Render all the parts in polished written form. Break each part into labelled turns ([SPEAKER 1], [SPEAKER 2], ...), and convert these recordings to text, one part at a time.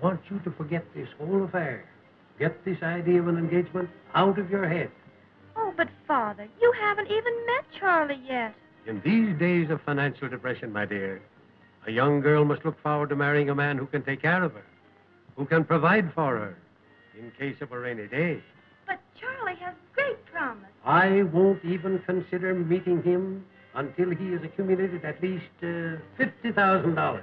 [SPEAKER 1] want you to forget this whole affair. Get this idea of an engagement out of your head.
[SPEAKER 2] Oh, but Father, you haven't even met Charley yet.
[SPEAKER 1] In these days of financial depression, my dear, a young girl must look forward to marrying a man who can take care of her, who can provide for her in case of a rainy day.
[SPEAKER 2] But Charley has great promise.
[SPEAKER 1] I won't even consider meeting him until he has accumulated at least $50,000,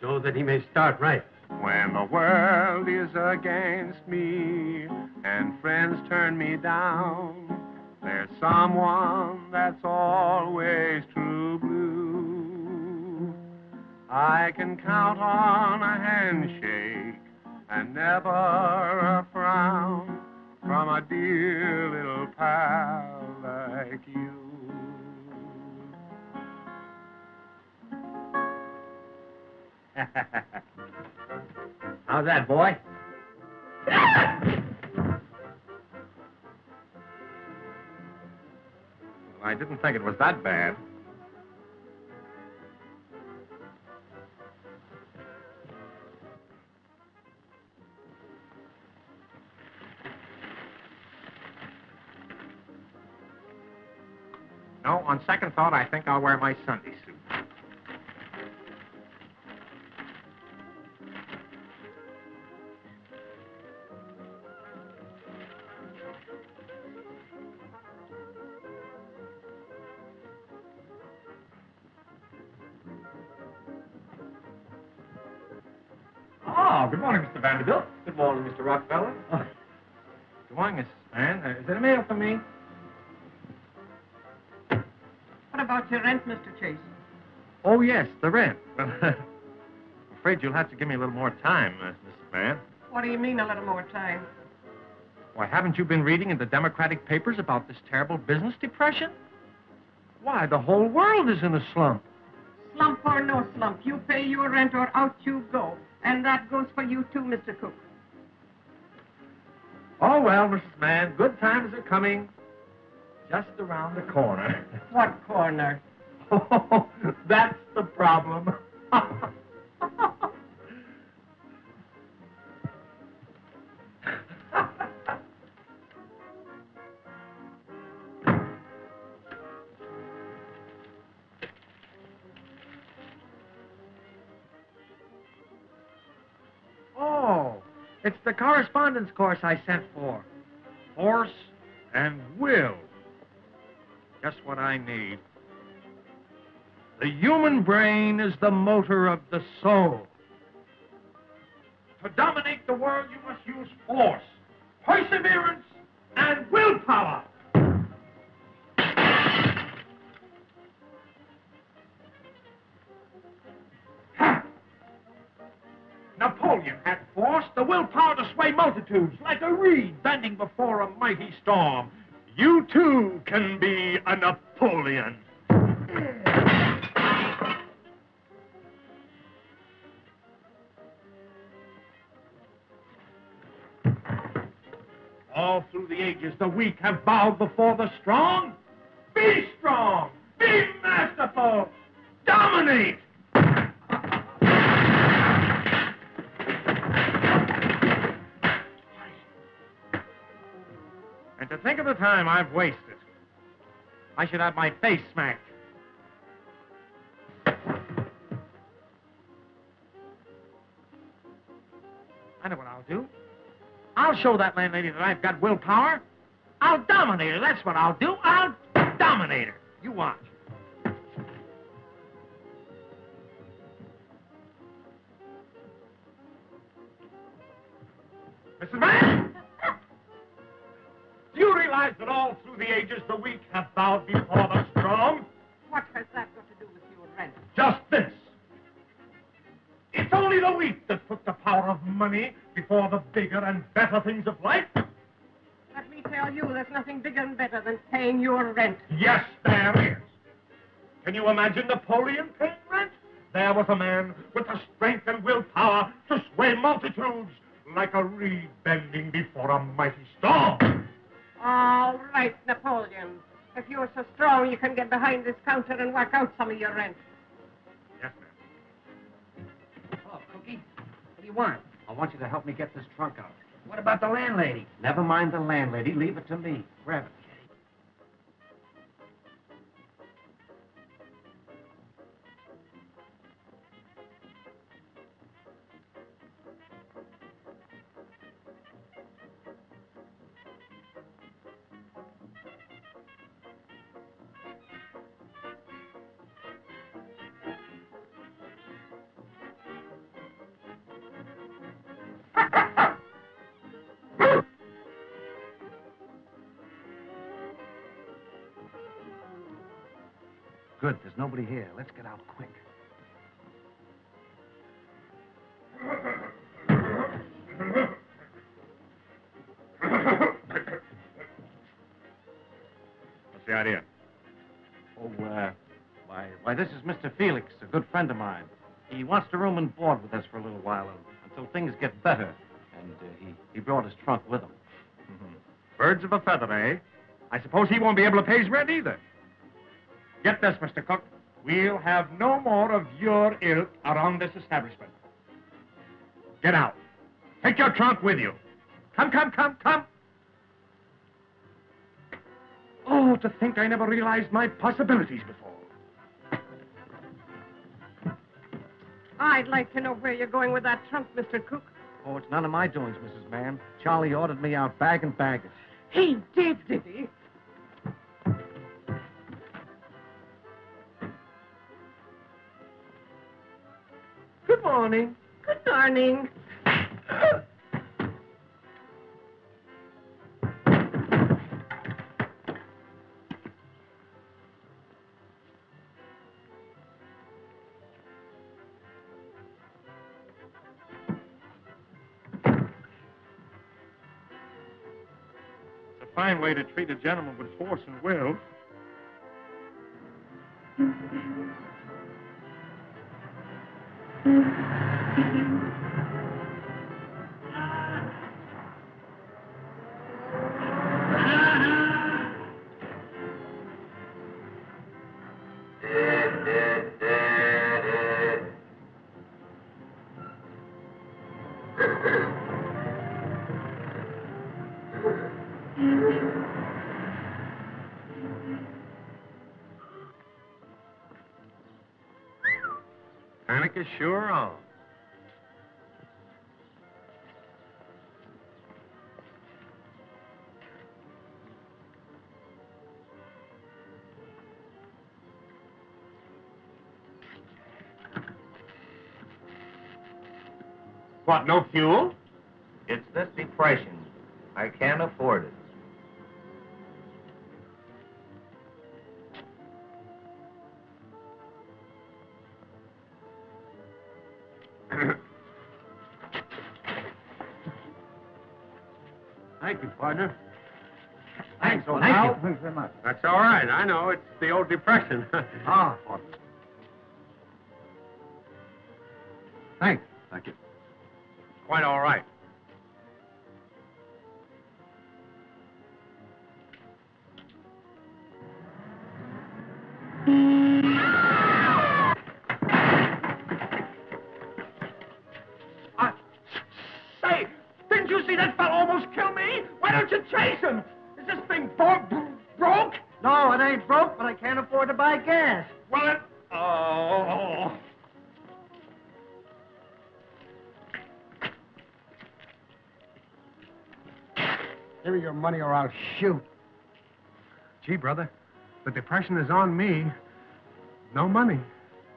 [SPEAKER 1] so that he may start right.
[SPEAKER 3] When the world is against me and friends turn me down, there's someone that's always true blue. I can count on a handshake and never a frown from a dear little pal like you.
[SPEAKER 1] How's that, boy?
[SPEAKER 3] I didn't think it was that bad. No, on second thought, I think I'll wear my Sunday suit.
[SPEAKER 4] Oh, good morning, Mr. Vanderbilt.
[SPEAKER 1] Good morning, Mr. Rockefeller.
[SPEAKER 4] Oh. Good morning, Mrs. Mann. Is there a mail for me?
[SPEAKER 5] What about your rent, Mr. Chase?
[SPEAKER 3] Oh, yes, the rent. I'm afraid you'll have to give me a little more time, Mrs. Mann.
[SPEAKER 5] What do you mean, a little more time?
[SPEAKER 3] Why, haven't you been reading in the Democratic papers about this terrible business depression? Why, the whole world is in a slump.
[SPEAKER 5] Slump or no slump, you pay your rent or out you go. And that goes for you too, Mr. Cook.
[SPEAKER 3] Oh, well, Mrs. Mann, good times are coming just around the corner.
[SPEAKER 5] What corner?
[SPEAKER 3] Oh, that's the problem. Oh, it's the correspondence course I sent for. Force and will. Just what I need. The human brain is the motor of the soul. To dominate the world, you must use force, perseverance, and willpower. Napoleon had force, the willpower to sway multitudes like a reed bending before a mighty storm. You too can be a Napoleon. All through the ages, the weak have bowed before the strong. Be strong, be masterful, dominate. And to think of the time I've wasted. I should have my face smacked. I know what I'll do. I'll show that landlady that I've got willpower. I'll dominate her. That's what I'll do. I'll dominate her. You watch. Mrs. Mann! Do you realize that all through the ages the weak have bowed before the strong?
[SPEAKER 5] What has that got to do with your rent?
[SPEAKER 3] Just this. It's only the weak that put the power of money before the bigger and better things of life.
[SPEAKER 5] Let me tell you, there's nothing bigger and better than paying your rent.
[SPEAKER 3] Yes, there is. Can you imagine Napoleon paying rent? There was a man with the strength and willpower to sway multitudes like a reed bending before a mighty storm.
[SPEAKER 5] All right, Napoleon. If you're so strong, you can get behind this counter and work out some of your rent.
[SPEAKER 3] Yes, ma'am.
[SPEAKER 6] Oh, Cookie, what do you want?
[SPEAKER 3] I want you to help me get this trunk out. What about the landlady? Never mind the landlady. Leave it to me. Grab it, Kitty. Good, there's nobody here. Let's get out quick.
[SPEAKER 4] What's the idea?
[SPEAKER 3] Oh, why, this is Mr. Felix, a good friend of mine. He wants to room and board with us for a little while until things get better. And he brought his trunk with him.
[SPEAKER 4] Mm-hmm.
[SPEAKER 3] Birds of a feather, eh? I suppose he won't be able to pay his rent either. Get this, Mr. Cook. We'll have no more of your ilk around this establishment. Get out. Take your trunk with you. Come. Oh, to think I never realized my possibilities before.
[SPEAKER 5] I'd like to know where you're going with that trunk, Mr. Cook.
[SPEAKER 3] Oh, it's none of my doings, Mrs. Mann. Charlie ordered me out bag and baggage.
[SPEAKER 5] He did he? Good morning. Good morning.
[SPEAKER 4] It's a fine way to treat a gentleman with force and will. Panic is sure on.
[SPEAKER 3] What, no fuel?
[SPEAKER 6] It's this depression. I can't afford it.
[SPEAKER 3] Thank you, partner. Thanks,
[SPEAKER 6] old
[SPEAKER 3] Thank
[SPEAKER 6] pal.
[SPEAKER 3] you. Thanks very much.
[SPEAKER 1] That's all right. I know. It's the old depression.
[SPEAKER 3] Ah, partner. Thanks. Thank you.
[SPEAKER 1] Quite all right.
[SPEAKER 3] Say, didn't you see that fellow almost kill me? Why don't you chase him? Is this thing broke? No, it ain't broke, but I can't afford to buy gas. Well, Oh.
[SPEAKER 7] Give me your money or I'll shoot.
[SPEAKER 1] Gee, brother, the depression is on me. No money.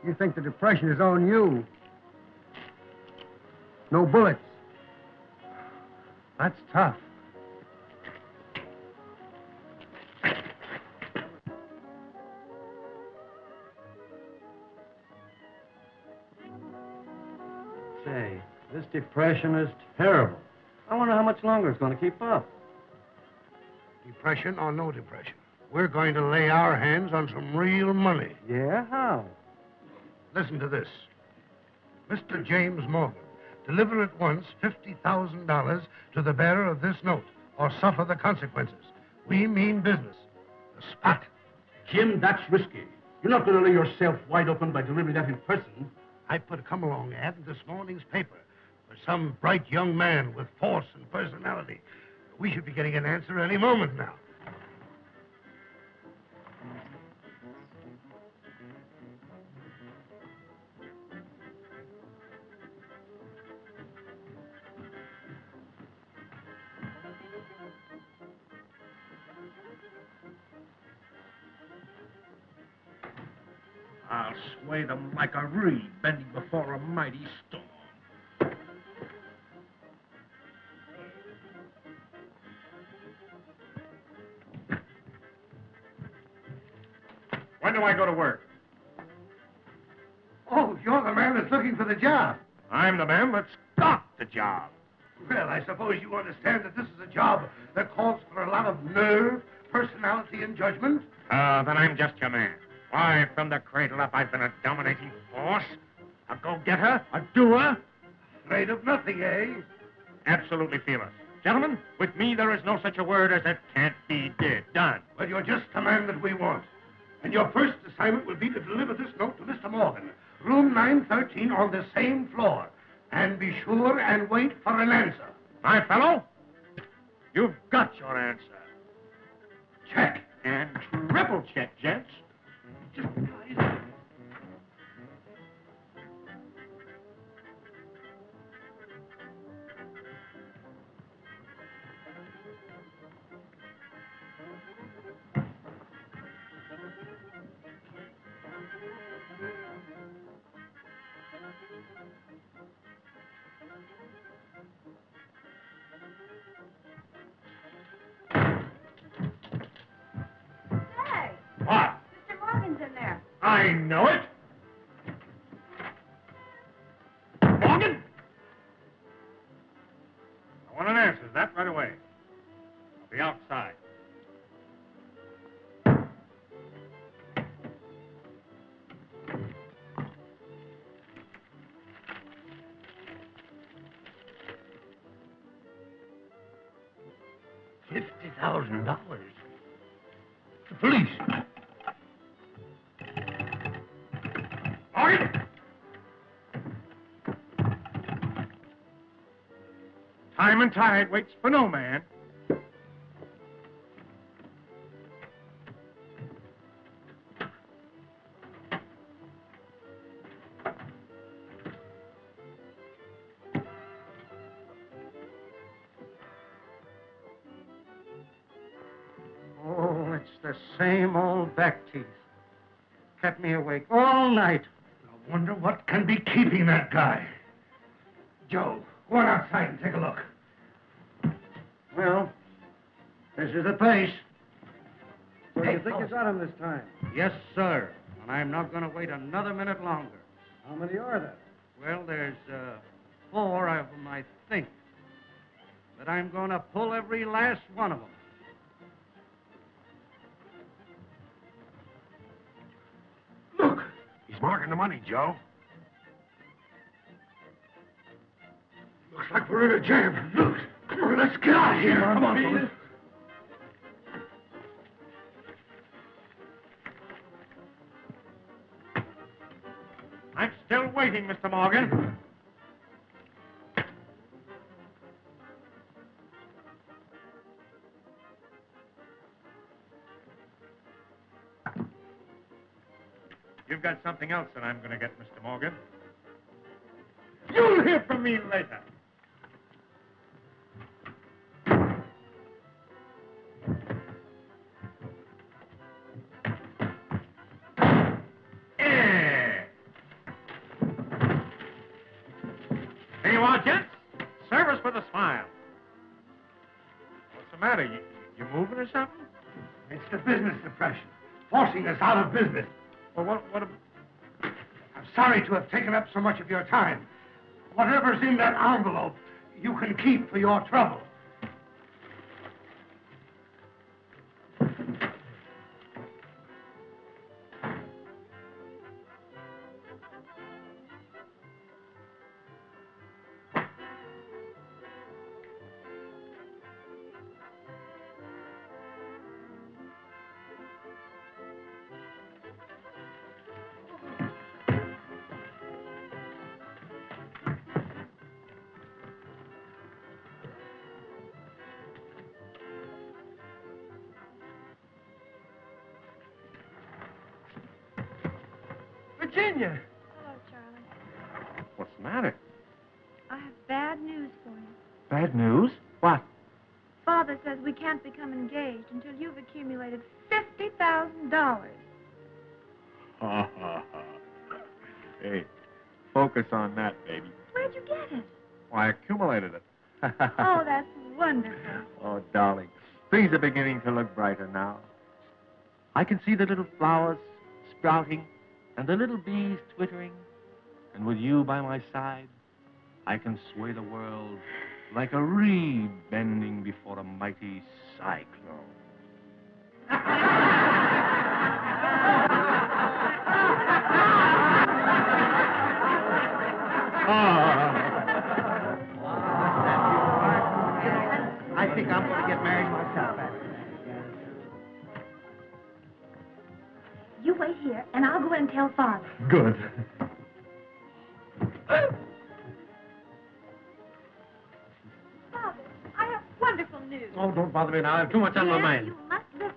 [SPEAKER 7] You think the depression is on you. No bullets.
[SPEAKER 1] That's tough.
[SPEAKER 3] Say, this depression is terrible. I wonder how much longer it's going to keep up.
[SPEAKER 7] Depression or no depression. We're going to lay our hands on some real money.
[SPEAKER 3] Yeah? How?
[SPEAKER 7] Listen to this. Mr. James Morgan, deliver at once $50,000 to the bearer of this note, or suffer the consequences. We mean business. The spot.
[SPEAKER 8] Jim, that's risky. You're not going to lay yourself wide open by delivering that in person.
[SPEAKER 7] I put a come-along ad in this morning's paper. For some bright young man with force and personality. We should be getting an answer any moment now.
[SPEAKER 3] I'll sway them like a reed bending before a mighty storm.
[SPEAKER 4] When do I go to work?
[SPEAKER 7] Oh, you're the man that's looking for the job.
[SPEAKER 3] I'm the man that's got the job.
[SPEAKER 7] Well, I suppose you understand that this is a job that calls for a lot of nerve, personality, and judgment.
[SPEAKER 3] Then I'm just your man. Why, from the cradle up, I've been a dominating force, a go-getter, a doer.
[SPEAKER 7] Afraid of nothing, eh?
[SPEAKER 3] Absolutely fearless. Gentlemen, with me there is no such a word as it can't be done.
[SPEAKER 7] Well, you're just the man that we want. And your first assignment will be to deliver this note to Mr. Morgan, room 913 on the same floor. And be sure and wait for an answer.
[SPEAKER 3] My fellow, you've got your answer.
[SPEAKER 7] Check.
[SPEAKER 3] And triple check, gents.
[SPEAKER 7] Just
[SPEAKER 2] Hey,
[SPEAKER 3] What?
[SPEAKER 2] Mr. Morgan's in there.
[SPEAKER 3] I know it. Morgan? I want an answer to that right away. I'll be outside.
[SPEAKER 7] $50,000. The police.
[SPEAKER 3] Morgan! Time and tide waits for no man.
[SPEAKER 1] Oh, it's the same old back teeth. Kept me awake all night.
[SPEAKER 7] I wonder what can be keeping that guy. Joe, go on outside and take a look.
[SPEAKER 1] Well, this is the place.
[SPEAKER 9] So you think you got him this time?
[SPEAKER 1] Yes, sir. And I'm not going to wait another minute longer.
[SPEAKER 9] How many are there?
[SPEAKER 1] Well, there's 4 of them, I think. But I'm going to pull every last one of them.
[SPEAKER 7] Look,
[SPEAKER 3] He's marking the money, Joe.
[SPEAKER 7] looks like we're in a jam. Look, come on, let's get out of here. Come on, fellas.
[SPEAKER 3] I'm still waiting, Mr. Morgan. You've got something else that I'm going to get, Mr. Morgan. You'll hear from me later. Yeah. Here you are, gents. Service with a smile. What's the matter? You moving or something?
[SPEAKER 7] It's the business depression, forcing us out of business.
[SPEAKER 3] Well, what
[SPEAKER 7] I'm sorry to have taken up so much of your time. Whatever's in that envelope, you can keep for your trouble.
[SPEAKER 1] Virginia.
[SPEAKER 2] Hello, Charlie.
[SPEAKER 4] What's the matter?
[SPEAKER 2] I have bad news for you.
[SPEAKER 4] Bad news? What?
[SPEAKER 2] Father says we can't become engaged until you've accumulated $50,000.
[SPEAKER 4] Ha, ha, ha. Hey, focus on that, baby.
[SPEAKER 2] Where'd you get it?
[SPEAKER 4] Why, I accumulated it.
[SPEAKER 2] Oh, that's wonderful.
[SPEAKER 4] Oh, darling, things are beginning to look brighter now. I can see the little flowers sprouting and the little bees twittering. And with you by my side, I can sway the world like a reed bending before a mighty cyclone.
[SPEAKER 9] I think I'm going to get married myself.
[SPEAKER 2] You wait here, and I'll go in and tell Father.
[SPEAKER 4] Good.
[SPEAKER 2] Father, I have wonderful news.
[SPEAKER 1] Oh, don't bother me now. I have too much on my
[SPEAKER 2] Yes,
[SPEAKER 1] mind.
[SPEAKER 2] you must listen.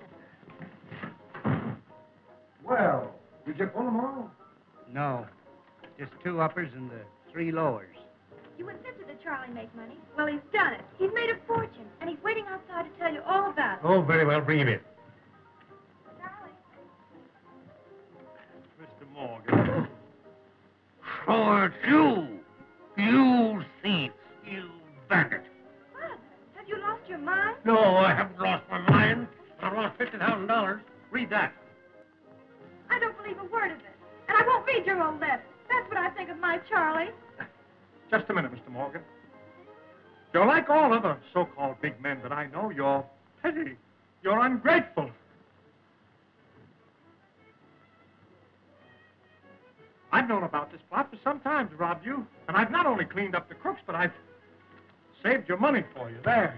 [SPEAKER 9] Well, did you pull them all?
[SPEAKER 10] No, just 2 uppers and the 3 lowers.
[SPEAKER 2] You insisted that Charlie make money. Well, he's done it. He's made a fortune, and he's waiting outside to tell you all about it.
[SPEAKER 1] Oh, very well. Bring him in.
[SPEAKER 2] Charlie.
[SPEAKER 4] Mr. Morgan.
[SPEAKER 7] So it's you. You thief. You bandit.
[SPEAKER 2] Father, have you lost your mind?
[SPEAKER 1] No, I haven't lost my mind. I've lost $50,000. Read that.
[SPEAKER 2] I don't believe a word of it. And I won't read your old letter. That's what I think of my Charlie.
[SPEAKER 4] Just a minute, Mr. Morgan. You're like all other so-called big men that I know. You're petty. You're ungrateful. I've known about this plot for some time to rob you, and I've not only cleaned up the crooks, but I've saved your money for you. There.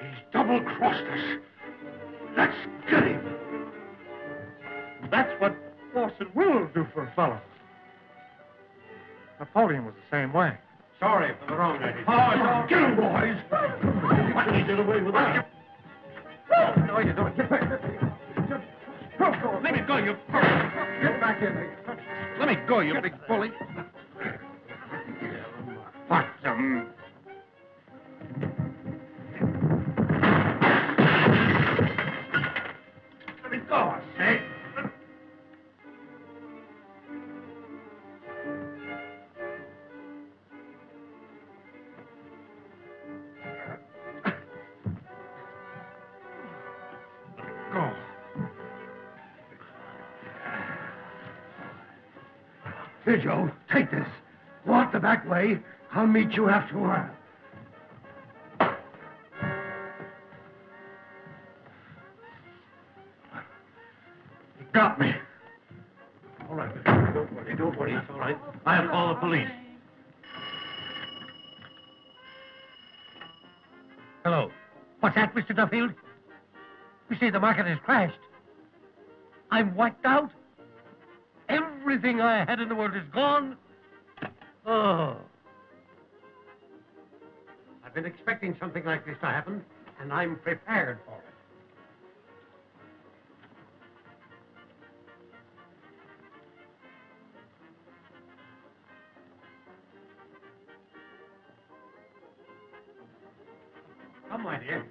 [SPEAKER 7] He's double-crossed us. Let's get him.
[SPEAKER 4] That's what force and will do for a fellow. Napoleon was the same way.
[SPEAKER 1] Sorry for the wrong idea.
[SPEAKER 7] Oh, get him, boys.
[SPEAKER 1] What you get away with that? No, you don't. Get back. Let me go, you... Get back in there. Let me go, you big bully.
[SPEAKER 7] What the... Let me go, I say. Go. Here, Joe, take this. Go out the back way. I'll meet you after a while. You got me.
[SPEAKER 1] All right, don't worry, don't worry. It's all right. I'll call the police. Hello. What's that, Mr. Duffield? You see, the market has crashed. I'm wiped out. Everything I had in the world is gone. Oh. I've been expecting something like this to happen, and I'm prepared for it. Come, my dear.